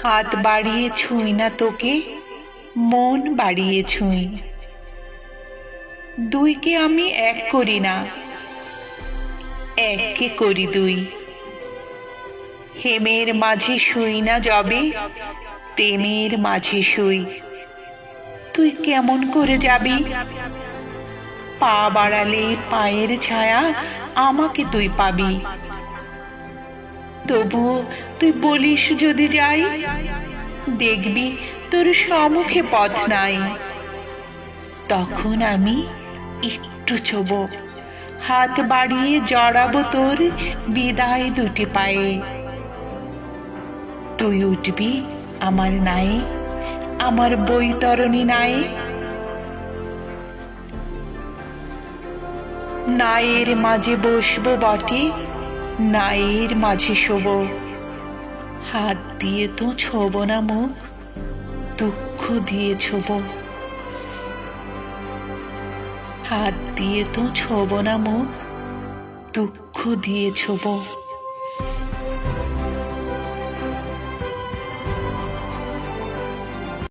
হাত বাড়িয়ে ছুঁই না তোকে, মন বাড়িয়ে ছুঁই। দুইকে আমি এক করি না, এককে করি দুই। হেমের মাঝে শুই না যবে, প্রেমের মাঝে শুই। তুই কেমন করে যাবি? পা বাড়ালে পায়ের ছায়া আমাকে তুই পাবি। তবুও তুই বলিস যদি যাই, দেখবি তোর সম্মুখে পথ নাই। তখন আমি একটু ছোব, হাত বাড়িয়ে জড়াবো তোর বিদায় দুটি পায়ে। তুই উঠবি আমার নায়ে, আমার বৈতরণী নায়ে। নায়ের মাঝে বসবো বটে, নায়ের মাঝে শোব। হাত দিয়ে তো ছোব না মুখ, দুঃখ দিয়ে ছোব। হাত দিয়ে তো ছোব না মুখ, দুঃখ দিয়ে ছোব।